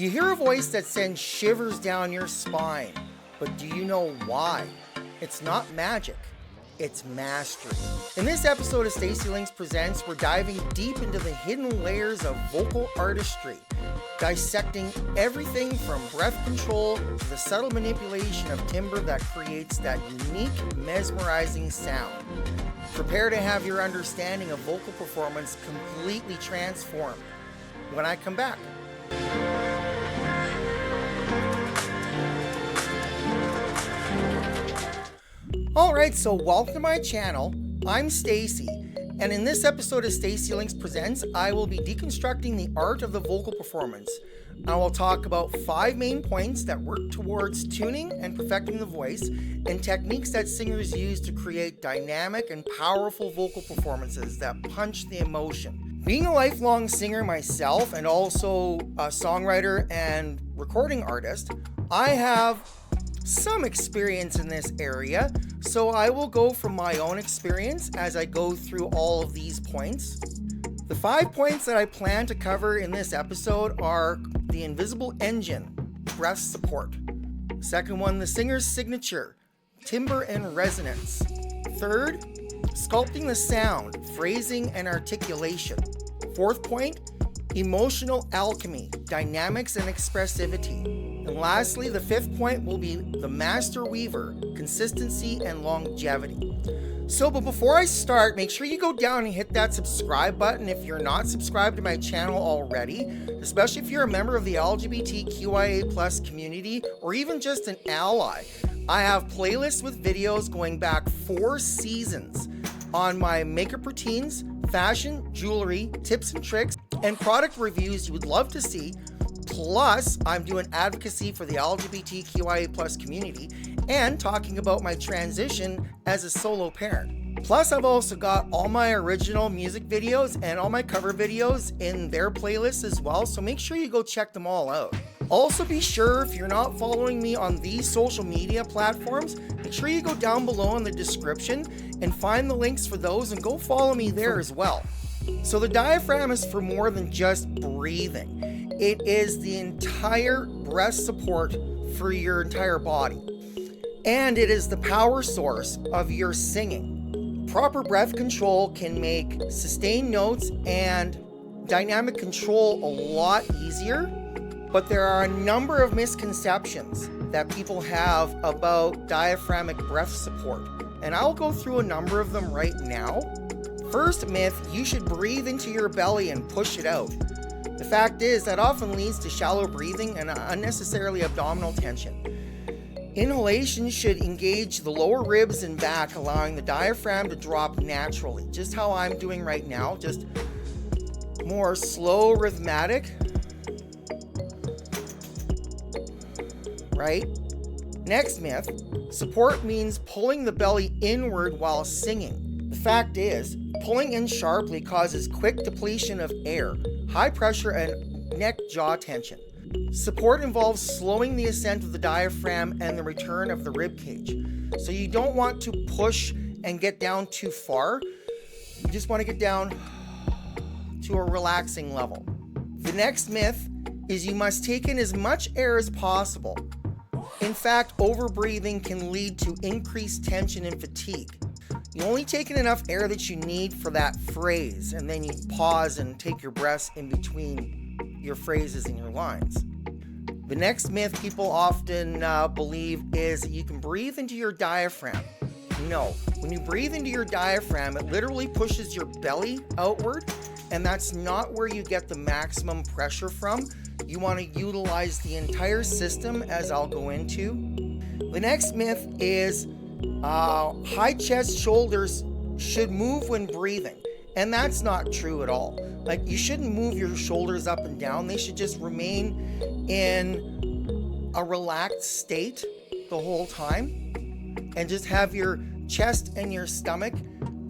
You hear a voice that sends shivers down your spine, but do you know why? It's not magic, it's mastery. In this episode of Stacy Links Presents, we're diving deep into the hidden layers of vocal artistry, dissecting everything from breath control to the subtle manipulation of timbre that creates that unique, mesmerizing sound. Prepare to have your understanding of vocal performance completely transformed when I come back. Alright, so welcome to my channel. I'm Stacy, and in this episode of Stacy Links Presents, I will be deconstructing the art of the vocal performance. I will talk about 5 main points that work towards tuning and perfecting the voice, and techniques that singers use to create dynamic and powerful vocal performances that punch the emotion. Being a lifelong singer myself, and also a songwriter and recording artist, I have some experience in this area, so I will go from my own experience as I go through all of these points. The 5 points that I plan to cover in this episode are the invisible engine, breath support. Second one, the singer's signature, timbre and resonance. Third, sculpting the sound, phrasing and articulation. Fourth point, emotional alchemy, dynamics and expressivity. And lastly, the 5th point will be the master weaver, consistency and longevity. But before I start, make sure you go down and hit that subscribe button if you're not subscribed to my channel already, especially if you're a member of the LGBTQIA+ community or even just an ally. I have playlists with videos going back 4 seasons on my makeup routines, fashion, jewelry, tips and tricks, and product reviews you would love to see. Plus, I'm doing advocacy for the LGBTQIA+ community and talking about my transition as a solo parent. Plus, I've also got all my original music videos and all my cover videos in their playlists as well, so make sure you go check them all out. Also, be sure, if you're not following me on these social media platforms, make sure you go down below in the description and find the links for those and go follow me there as well. So the diaphragm is for more than just breathing. It is the entire breath support for your entire body. And it is the power source of your singing. Proper breath control can make sustained notes and dynamic control a lot easier, but there are a number of misconceptions that people have about diaphragmatic breath support, and I'll go through a number of them right now. First myth, you should breathe into your belly and push it out. The fact is that often leads to shallow breathing and unnecessarily abdominal tension. Inhalation should engage the lower ribs and back, allowing the diaphragm to drop naturally, just how I'm doing right now, just more slow, rhythmic, right? Next myth, support means pulling the belly inward while singing. The fact is, pulling in sharply causes quick depletion of air, high pressure, and neck-jaw tension. Support involves slowing the ascent of the diaphragm and the return of the rib cage. So you don't want to push and get down too far. You just want to get down to a relaxing level. The next myth is you must take in as much air as possible. In fact, overbreathing can lead to increased tension and fatigue. You only take in enough air that you need for that phrase, and then you pause and take your breaths in between your phrases and your lines. The next myth people often believe is that you can breathe into your diaphragm. No, when you breathe into your diaphragm, it literally pushes your belly outward, and that's not where you get the maximum pressure from. You want to utilize the entire system, as I'll go into. The next myth is high chest shoulders should move when breathing, and that's not true at all. Like, you shouldn't move your shoulders up and down. They should just remain in a relaxed state the whole time, and just have your chest and your stomach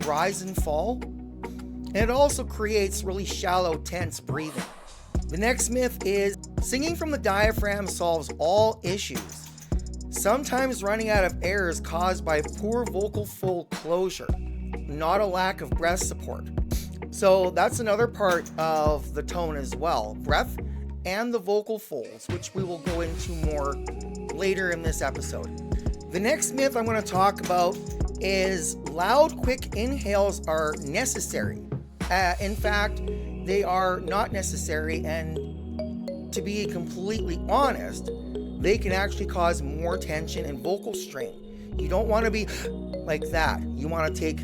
rise and fall. And it also creates really shallow, tense breathing. The next myth is singing from the diaphragm solves all issues. Sometimes running out of air is caused by poor vocal fold closure, not a lack of breath support. So that's another part of the tone as well. Breath and the vocal folds, which we will go into more later in this episode. The next myth I'm going to talk about is loud, quick inhales are necessary. In fact, they are not necessary, and to be completely honest, they can actually cause more tension and vocal strain. You don't want to be like that. You want to take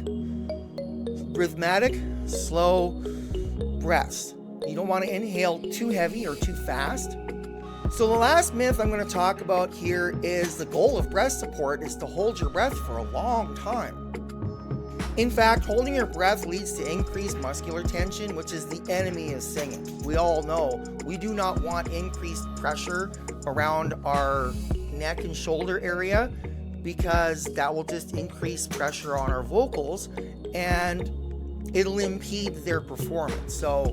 rhythmic, slow breaths. You don't want to inhale too heavy or too fast. So the last myth I'm going to talk about here is the goal of breath support is to hold your breath for a long time. In fact, holding your breath leads to increased muscular tension, which is the enemy of singing. We all know we do not want increased pressure around our neck and shoulder area, because that will just increase pressure on our vocals and it'll impede their performance. So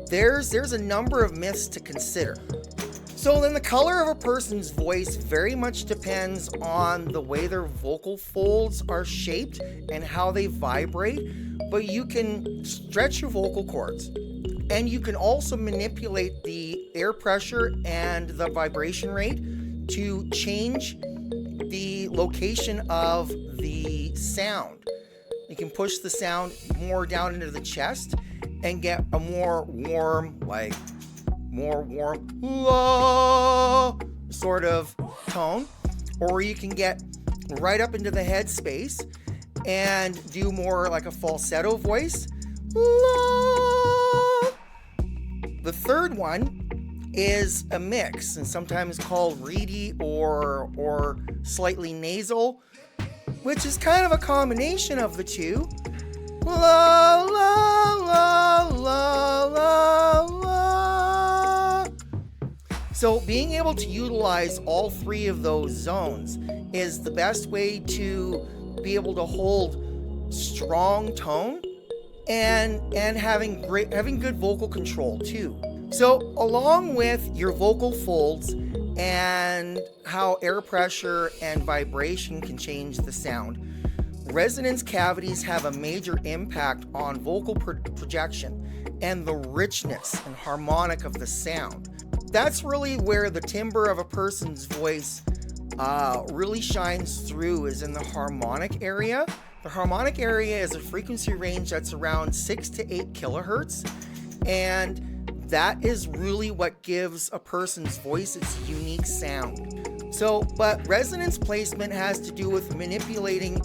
there's a number of myths to consider. So then the color of a person's voice very much depends on the way their vocal folds are shaped and how they vibrate, but you can stretch your vocal cords, and you can also manipulate the air pressure and the vibration rate to change the location of the sound. You can push the sound more down into the chest and get a more warm sort of tone, or you can get right up into the head space and do more like a falsetto voice. The third one is a mix, and sometimes called reedy or slightly nasal, which is kind of a combination of the two. La la la la la la. So being able to utilize all three of those zones is the best way to be able to hold strong tone and having good vocal control too. So along with your vocal folds and how air pressure and vibration can change the sound, resonance cavities have a major impact on vocal projection and the richness and harmonic of the sound. That's really where the timbre of a person's voice really shines through, is in the harmonic area. The harmonic area is a frequency range that's around 6 to 8 kilohertz, and that is really what gives a person's voice its unique sound. So, but resonance placement has to do with manipulating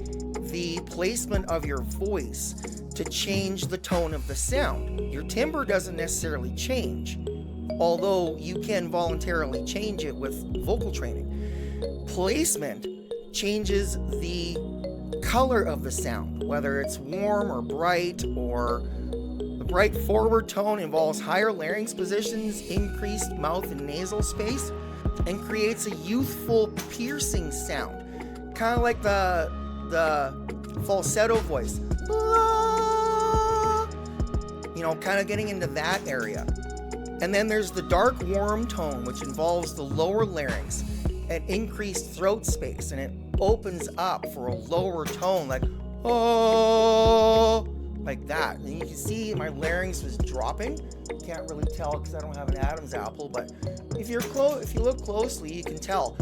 the placement of your voice to change the tone of the sound. Your timbre doesn't necessarily change, although you can voluntarily change it with vocal training. Placement changes the color of the sound, whether it's warm or bright, or the bright forward tone involves higher larynx positions, increased mouth and nasal space, and creates a youthful, piercing sound, kind of like the falsetto voice, kind of getting into that area. And then there's the dark, warm tone, which involves the lower larynx and increased throat space, and it opens up for a lower tone, like like that. And you can see my larynx was dropping. Can't really tell because I don't have an Adam's apple, but if you look closely, you can tell.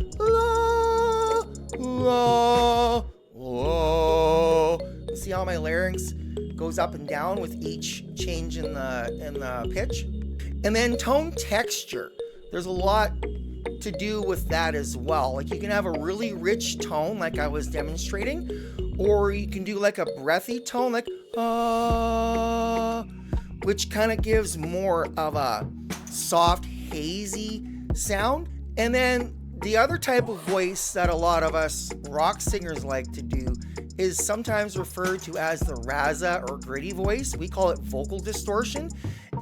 You see how my larynx goes up and down with each change in the pitch? And then tone texture. There's a lot to do with that as well. Like, you can have a really rich tone like I was demonstrating, or you can do like a breathy tone, like which kind of gives more of a soft, hazy sound. And then the other type of voice that a lot of us rock singers like to do is sometimes referred to as the razza or gritty voice. We call it vocal distortion.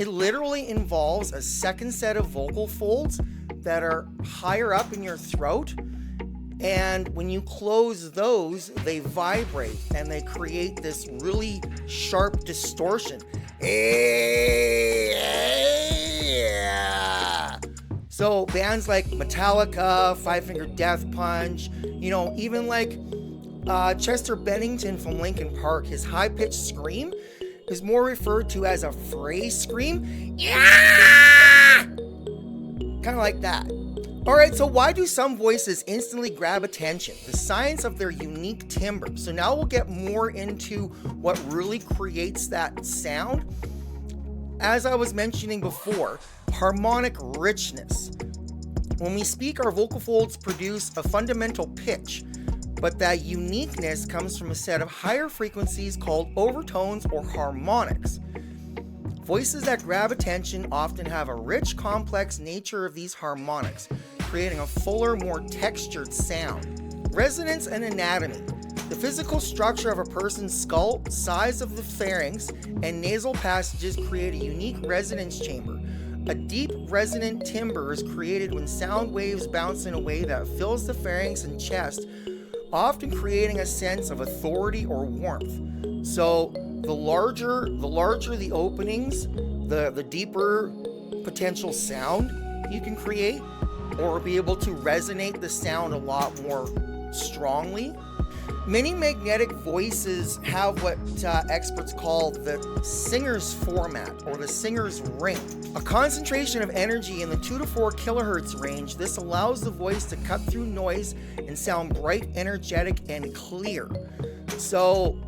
It literally involves a second set of vocal folds that are higher up in your throat, and when you close those, they vibrate and they create this really sharp distortion. So bands like Metallica, Five Finger Death Punch, even like Chester Bennington from Linkin Park, his high-pitched scream is more referred to as a phrase scream. Yeah! Kind of like that. All right, so why do some voices instantly grab attention? The science of their unique timbre. So now we'll get more into what really creates that sound. As I was mentioning before, harmonic richness. When we speak, our vocal folds produce a fundamental pitch, but that uniqueness comes from a set of higher frequencies called overtones or harmonics. Voices that grab attention often have a rich, complex nature of these harmonics, creating a fuller, more textured sound. Resonance and anatomy. The physical structure of a person's skull, size of the pharynx, and nasal passages create a unique resonance chamber. A deep resonant timbre is created when sound waves bounce in a way that fills the pharynx and chest, often creating a sense of authority or warmth. So the larger the openings, the deeper potential sound you can create, or be able to resonate the sound a lot more strongly. Many magnetic voices have what experts call the singer's format or the singer's ring. A concentration of energy in the 2 to 4 kilohertz range. This allows the voice to cut through noise and sound bright, energetic, and clear. So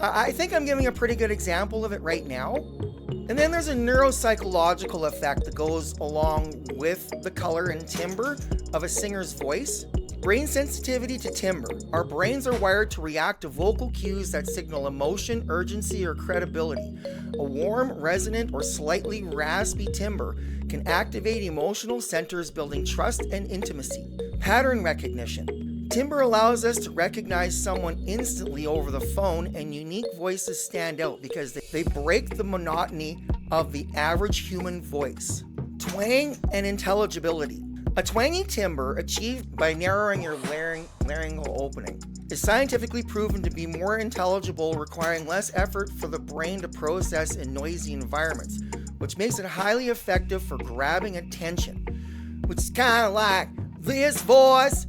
I think I'm giving a pretty good example of it right now. And then there's a neuropsychological effect that goes along with the color and timbre of a singer's voice. Brain sensitivity to timbre. Our brains are wired to react to vocal cues that signal emotion, urgency, or credibility. A warm, resonant, or slightly raspy timbre can activate emotional centers, building trust and intimacy. Pattern recognition. Timbre allows us to recognize someone instantly over the phone, and unique voices stand out because they break the monotony of the average human voice. Twang and intelligibility. A twangy timbre, achieved by narrowing your laryngeal opening, is scientifically proven to be more intelligible, requiring less effort for the brain to process in noisy environments, which makes it highly effective for grabbing attention. Which is kind of like this voice,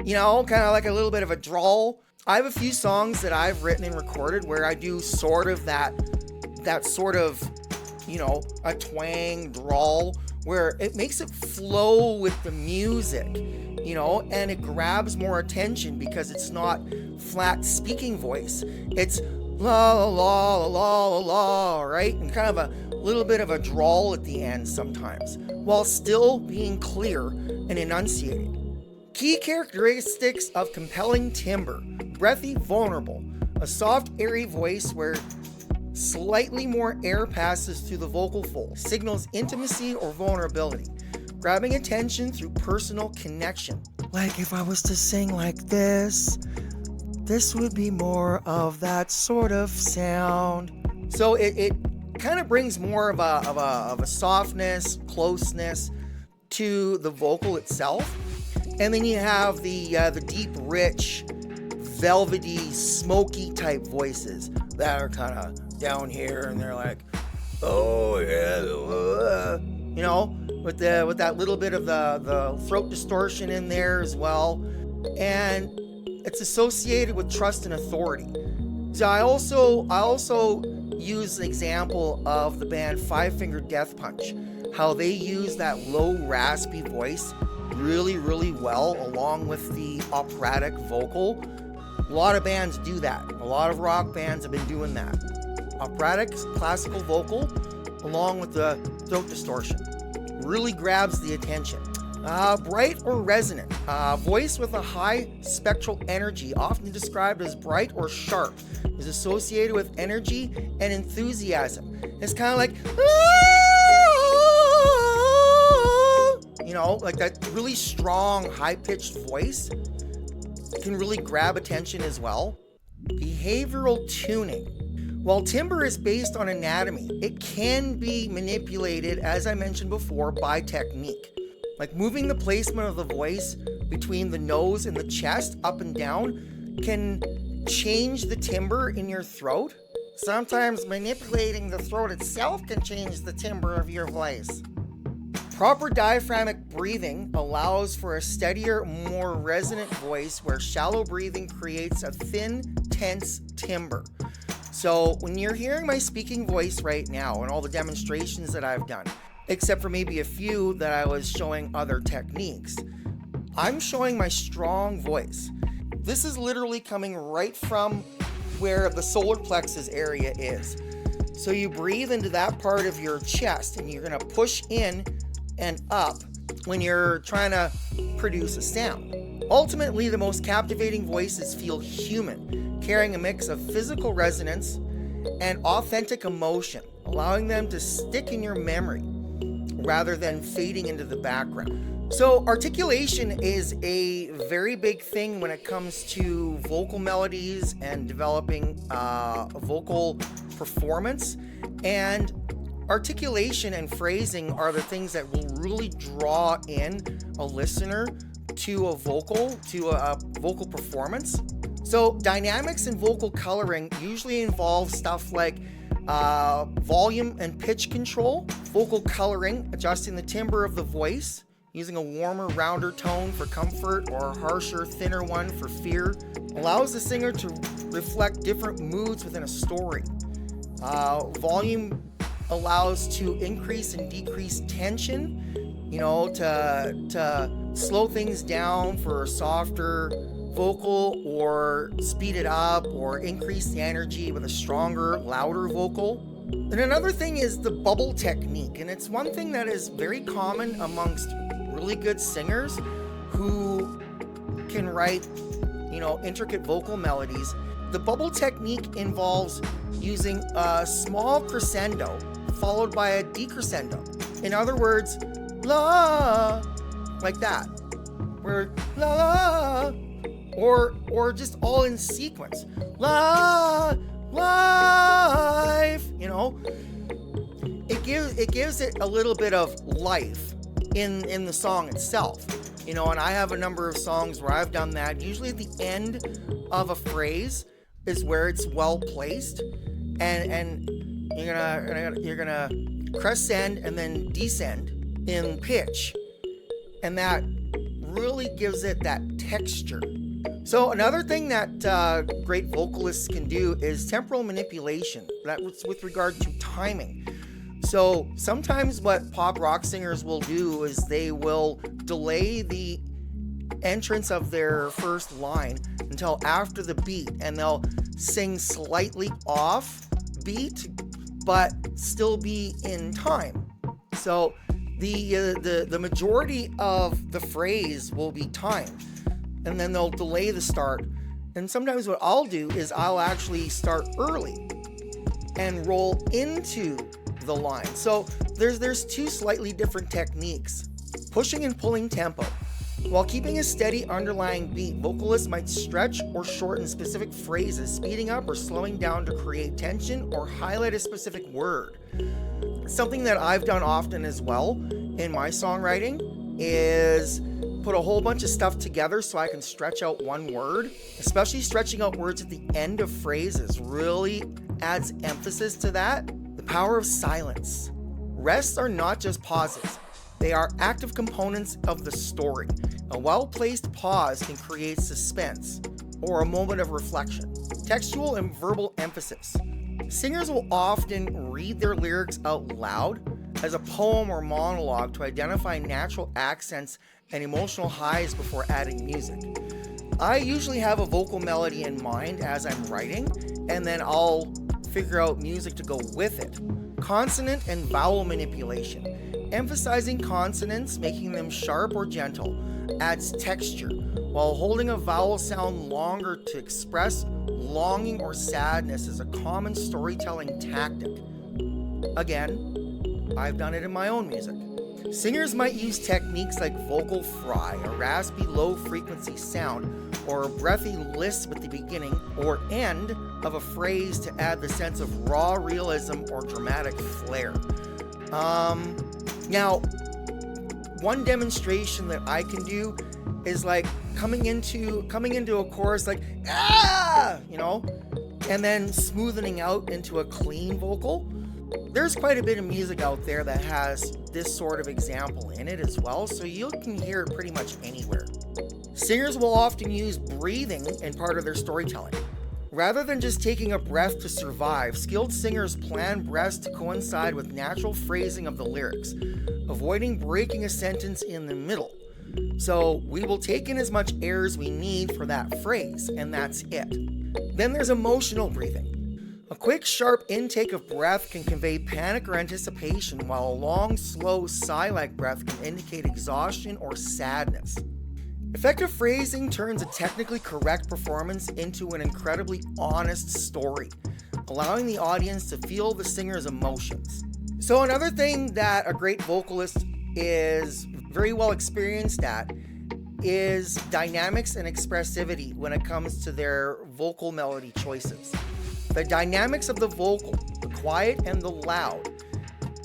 kind of like a little bit of a drawl. I have a few songs that I've written and recorded where I do sort of that sort of, a twang, drawl, where it makes it flow with the music, and it grabs more attention because it's not flat speaking voice. It's la la la la la la, right? And kind of a little bit of a drawl at the end sometimes, while still being clear and enunciated. Key characteristics of compelling timbre: breathy, vulnerable, a soft, airy voice where slightly more air passes through the vocal folds, signals intimacy or vulnerability, grabbing attention through personal connection. Like if I was to sing like this would be more of that sort of sound. So it kind of brings more of a softness, closeness to the vocal itself. And then you have the deep, rich, velvety, smoky type voices that are kind of down here, and they're like, oh yeah, with that little bit of the throat distortion in there as well, and it's associated with trust and authority. So I also use the example of the band Five Finger Death Punch, how they use that low raspy voice really, really well along with the operatic vocal. A lot of bands do that. A lot of rock bands have been doing that. Operatic, classical vocal, along with the throat distortion. Really grabs the attention. Bright or resonant. Voice with a high spectral energy, often described as bright or sharp, is associated with energy and enthusiasm. It's kind of like, like that really strong, high-pitched voice can really grab attention as well. Behavioral tuning. While timbre is based on anatomy, it can be manipulated, as I mentioned before, by technique. Like moving the placement of the voice between the nose and the chest up and down can change the timbre in your throat. Sometimes manipulating the throat itself can change the timbre of your voice. Proper diaphragmatic breathing allows for a steadier, more resonant voice, where shallow breathing creates a thin, tense timbre. So when you're hearing my speaking voice right now and all the demonstrations that I've done, except for maybe a few that I was showing other techniques. I'm showing my strong voice. This is literally coming right from where the solar plexus area is. So you breathe into that part of your chest and you're going to push in and up when you're trying to produce a sound. Ultimately, the most captivating voices feel human, carrying a mix of physical resonance and authentic emotion, allowing them to stick in your memory rather than fading into the background. So articulation is a very big thing when it comes to vocal melodies and developing vocal performance. And articulation and phrasing are the things that will really draw in a listener to a vocal performance. So dynamics and vocal coloring usually involve stuff like volume and pitch control, vocal coloring, adjusting the timbre of the voice, using a warmer, rounder tone for comfort or a harsher, thinner one for fear, allows the singer to reflect different moods within a story. Volume allows to increase and decrease tension, to slow things down for a softer vocal, or speed it up or increase the energy with a stronger, louder vocal. And another thing is the bubble technique, and it's one thing that is very common amongst really good singers who can write, intricate vocal melodies. The bubble technique involves using a small crescendo followed by a decrescendo. In other words, la, like that, where la, or just all in sequence, la, life. It gives it a little bit of life in the song itself. And I have a number of songs where I've done that. Usually at the end of a phrase is where it's well placed, and you're gonna crescend and then descend in pitch, and that really gives it that texture. So another thing that great vocalists can do is temporal manipulation. That's with regard to timing. So sometimes what pop rock singers will do is they will delay the entrance of their first line until after the beat, and they'll sing slightly off beat but still be in time. So the majority of the phrase will be timed, and then they'll delay the start. And sometimes what I'll do is I'll actually start early and roll into the line. So there's two slightly different techniques. Pushing and pulling tempo. While keeping a steady underlying beat, vocalists might stretch or shorten specific phrases, speeding up or slowing down to create tension or highlight a specific word. Something that I've done often as well in my songwriting is put a whole bunch of stuff together so I can stretch out one word. Especially stretching out words at the end of phrases really adds emphasis to that. The power of silence. Rests are not just pauses. They are active components of the story. A well-placed pause can create suspense or a moment of reflection. Textual and verbal emphasis. Singers will often read their lyrics out loud as a poem or monologue to identify natural accents and emotional highs before adding music. I usually have a vocal melody in mind as I'm writing, and then I'll figure out music to go with it. Consonant and vowel manipulation. Emphasizing consonants, making them sharp or gentle, adds texture, while holding a vowel sound longer to express longing or sadness is a common storytelling tactic. Again, I've done it in my own music. Singers might use techniques like vocal fry, a raspy low-frequency sound, or a breathy lisp at the beginning or end of a phrase to add the sense of raw realism or dramatic flair. Now, one demonstration that I can do is like coming into a chorus like and then smoothing out into a clean vocal. There's quite a bit of music out there that has this sort of example in it as well, so you can hear it pretty much anywhere. Singers will often use breathing in part of their storytelling. Rather than just taking a breath to survive, skilled singers plan breaths to coincide with natural phrasing of the lyrics, avoiding breaking a sentence in the middle. So we will take in as much air as we need for that phrase, and that's it. Then there's emotional breathing. A quick, sharp intake of breath can convey panic or anticipation, while a long, slow, sigh-like breath can indicate exhaustion or sadness. Effective phrasing turns a technically correct performance into an incredibly honest story, allowing the audience to feel the singer's emotions. So another thing that a great vocalist is very well experienced at is dynamics and expressivity when it comes to their vocal melody choices. The dynamics of the vocal, the quiet and the loud,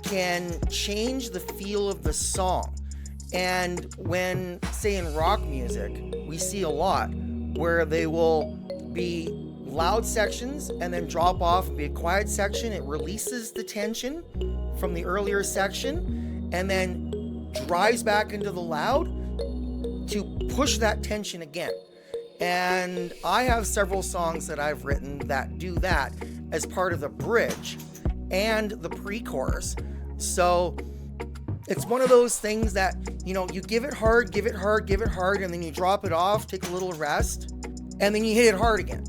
can change the feel of the song. And when, say in rock music, we see a lot where they will be loud sections and then drop off and be a quiet section. It releases the tension from the earlier section and then drives back into the loud to push that tension again. And I have several songs that I've written that do that as part of the bridge and the pre-chorus. So it's one of those things that, you give it hard, and then you drop it off, take a little rest, and then you hit it hard again,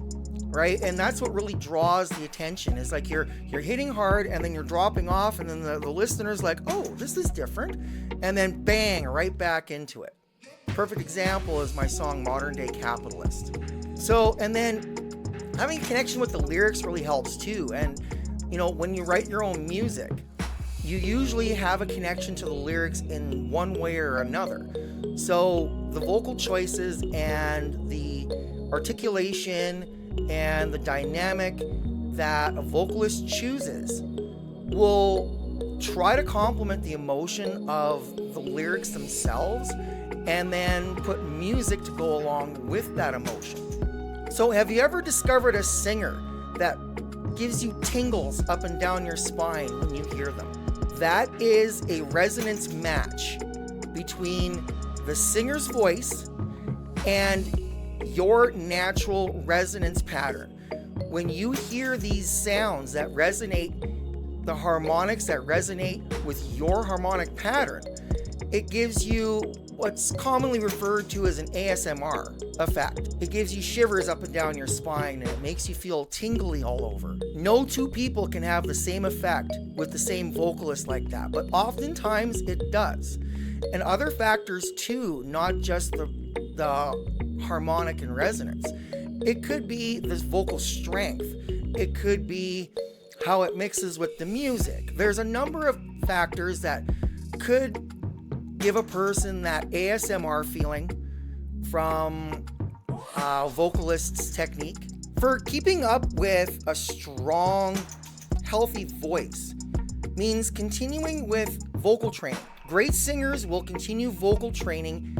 right? And that's what really draws the attention, is like you're hitting hard and then you're dropping off, and then the listener's like, oh, this is different, and then bang, right back into it. Perfect example is my song Modern Day Capitalist. So, and then having a connection with the lyrics really helps too. And, when you write your own music, you usually have a connection to the lyrics in one way or another. So the vocal choices and the articulation and the dynamic that a vocalist chooses will try to complement the emotion of the lyrics themselves, and then put music to go along with that emotion. So have you ever discovered a singer that gives you tingles up and down your spine when you hear them? That is a resonance match between the singer's voice and your natural resonance pattern. When you hear these sounds that resonate, the harmonics that resonate with your harmonic pattern, it gives you what's commonly referred to as an ASMR effect. It gives you shivers up and down your spine, and it makes you feel tingly all over. No two people can have the same effect with the same vocalist like that, but oftentimes it does. And other factors too, not just the harmonic and resonance. It could be this vocal strength. It could be how it mixes with the music. There's a number of factors that could give a person that ASMR feeling from a vocalist's technique. For keeping up with a strong, healthy voice means continuing with vocal training. Great singers will continue vocal training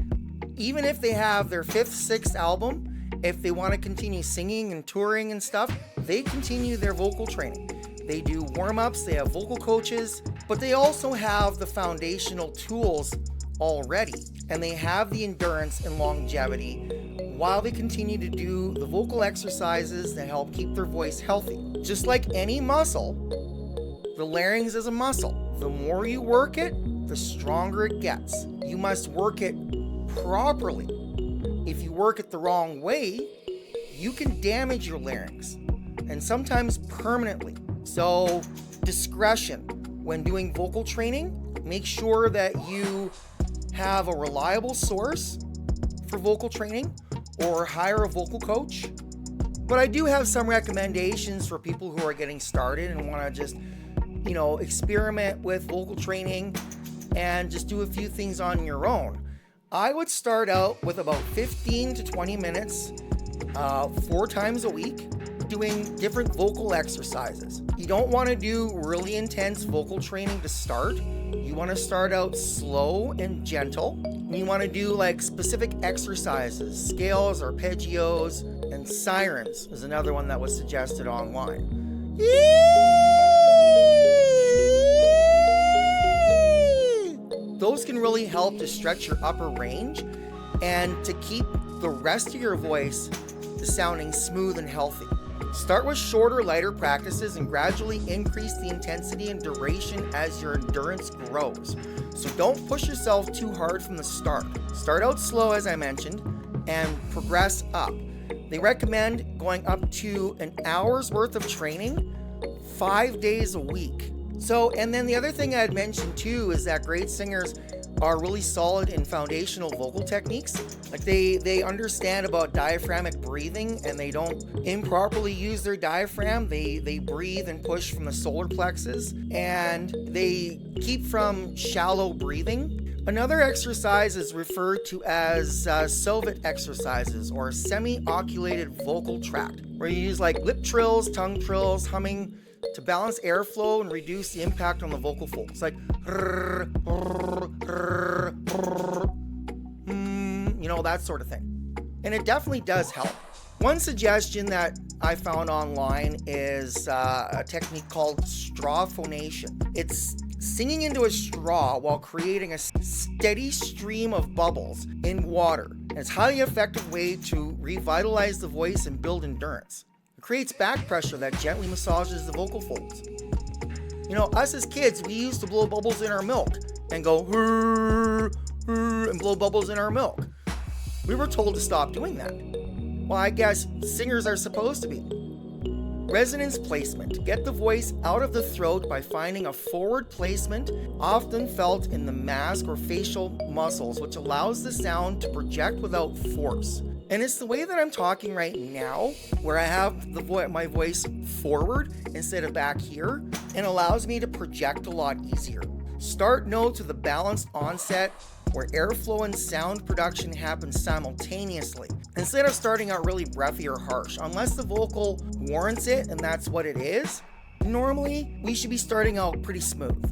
even if they have their 5th, 6th album. If they want to continue singing and touring and stuff, they continue their vocal training. They do warm-ups, they have vocal coaches, but they also have the foundational tools already, and they have the endurance and longevity while they continue to do the vocal exercises that help keep their voice healthy. Just like any muscle, the larynx is a muscle. The more you work it, the stronger it gets. You must work it properly. If you work it the wrong way, you can damage your larynx, and sometimes permanently. So discretion when doing vocal training. Make sure that you have a reliable source for vocal training or hire a vocal coach. But I do have some recommendations for people who are getting started and want to just, experiment with vocal training and just do a few things on your own. I would start out with about 15 to 20 minutes, 4 times a week, doing different vocal exercises. You don't want to do really intense vocal training to start. You want to start out slow and gentle. You want to do like specific exercises, scales, arpeggios, and sirens is another one that was suggested online. Those can really help to stretch your upper range and to keep the rest of your voice sounding smooth and healthy. Start with shorter, lighter practices and gradually increase the intensity and duration as your endurance grows. So don't push yourself too hard from the start. Start out slow, as I mentioned, and progress up. They recommend going up to an hour's worth of training, 5 days a week. So, and then the other thing I'd mentioned too is that great singers are really solid in foundational vocal techniques. Like they understand about diaphragmatic breathing, and they don't improperly use their diaphragm. They breathe and push from the solar plexus, and they keep from shallow breathing. Another exercise is referred to as Soviet exercises, or semi-oculated vocal tract, where you use like lip trills, tongue trills, humming to balance airflow and reduce the impact on the vocal folds, like that sort of thing. And it definitely does help. One suggestion that I found online is a technique called straw phonation. It's singing into a straw while creating a steady stream of bubbles in water. And it's a highly effective way to revitalize the voice and build endurance. It creates back pressure that gently massages the vocal folds. Us as kids, we used to blow bubbles in our milk and go and blow bubbles in our milk. We were told to stop doing that. Well, I guess singers are supposed to be. Resonance placement. Get the voice out of the throat by finding a forward placement, often felt in the mask or facial muscles, which allows the sound to project without force. And it's the way that I'm talking right now, where I have my voice forward instead of back here, and allows me to project a lot easier. Start notes with a balanced onset where airflow and sound production happen simultaneously, instead of starting out really breathy or harsh. Unless the vocal warrants it, and that's what it is, normally we should be starting out pretty smooth.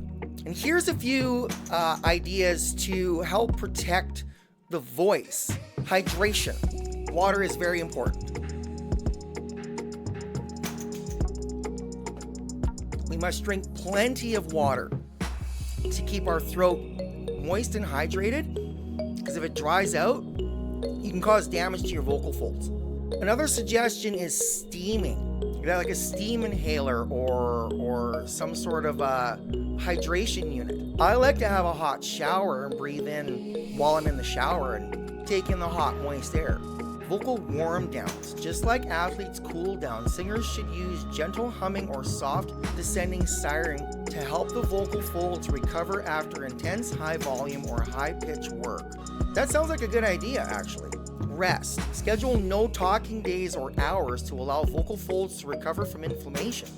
And here's a few ideas to help protect the voice. Hydration. Water is very important. We must drink plenty of water to keep our throat moist and hydrated, because if it dries out, you can cause damage to your vocal folds. Another suggestion is steaming. You got like a steam inhaler or some sort of a hydration unit. I like to have a hot shower and breathe in while I'm in the shower and take in the hot, moist air. Vocal warm downs. Just like athletes cool down, singers should use gentle humming or soft descending sighing to help the vocal folds recover after intense high volume or high pitch work. That sounds like a good idea, actually. Rest. Schedule no talking days or hours to allow vocal folds to recover from inflammation.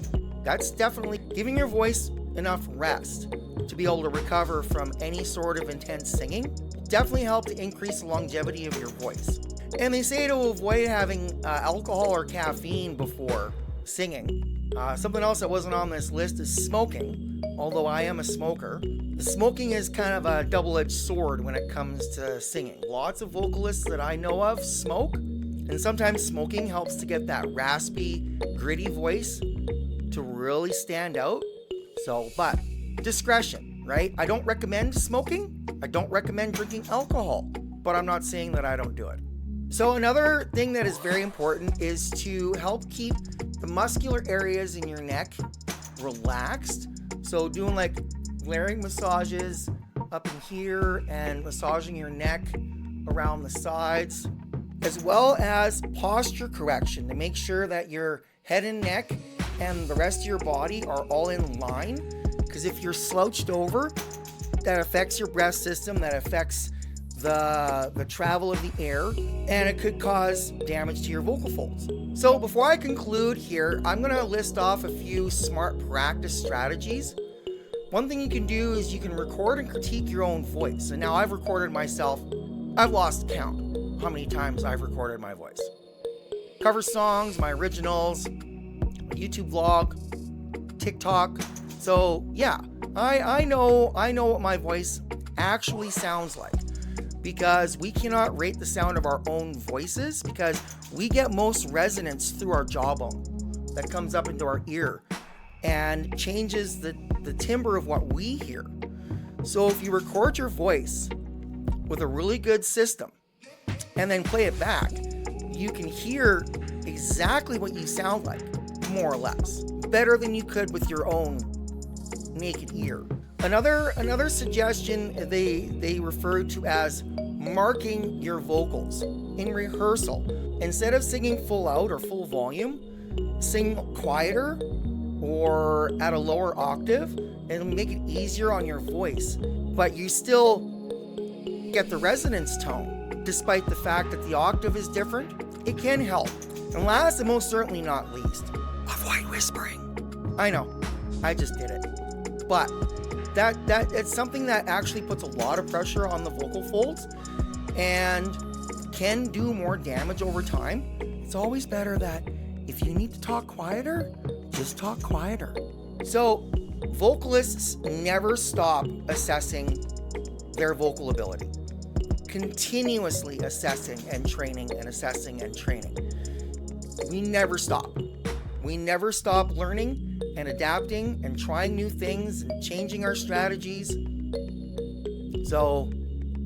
That's definitely giving your voice enough rest to be able to recover from any sort of intense singing. Definitely help to increase the longevity of your voice. And they say to avoid having alcohol or caffeine before singing. Something else that wasn't on this list is smoking, although I am a smoker. The smoking is kind of a double-edged sword when it comes to singing. Lots of vocalists that I know of smoke, and sometimes smoking helps to get that raspy, gritty voice to really stand out. But discretion, right? I don't recommend smoking. I don't recommend drinking alcohol, but I'm not saying that I don't do it. So another thing that is very important is to help keep the muscular areas in your neck relaxed. So doing like glaring massages up in here and massaging your neck around the sides, as well as posture correction to make sure that your head and neck and the rest of your body are all in line. Because if you're slouched over, that affects your breath system, that affects the travel of the air, and it could cause damage to your vocal folds. So before I conclude here, I'm going to list off a few smart practice strategies. One thing you can do is you can record and critique your own voice. And now I've recorded myself. I've lost count how many times I've recorded my voice. Cover songs, my originals, my YouTube vlog, TikTok. So yeah, I know what my voice actually sounds like, because we cannot rate the sound of our own voices, because we get most resonance through our jawbone that comes up into our ear and changes the timbre of what we hear. So if you record your voice with a really good system and then play it back, you can hear exactly what you sound like, more or less. Better than you could with your own naked ear. Another suggestion they refer to as marking your vocals in rehearsal. Instead of singing full out or full volume, sing quieter or at a lower octave. It'll make it easier on your voice, but you still get the resonance tone despite the fact that the octave is different. It can help. And last and most certainly not least, avoid whispering. I know, I just did it, but that it's something that actually puts a lot of pressure on the vocal folds and can do more damage over time. It's always better that if you need to talk quieter, just talk quieter. So vocalists never stop assessing their vocal ability, continuously assessing and training and assessing and training. We never stop. We never stop learning and adapting and trying new things and changing our strategies. So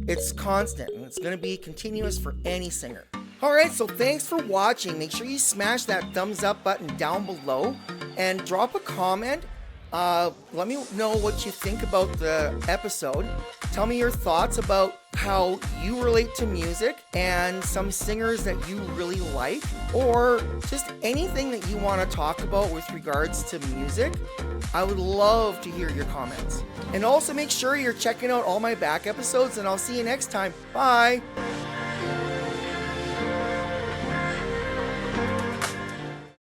it's constant and it's going to be continuous for any singer. All right, so thanks for watching. Make sure you smash that thumbs up button down below and drop a comment. Let me know what you think about the episode. Tell me your thoughts about how you relate to music and some singers that you really like, or just anything that you want to talk about with regards to music. I would love to hear your comments. And also make sure you're checking out all my back episodes, and I'll see you next time. Bye.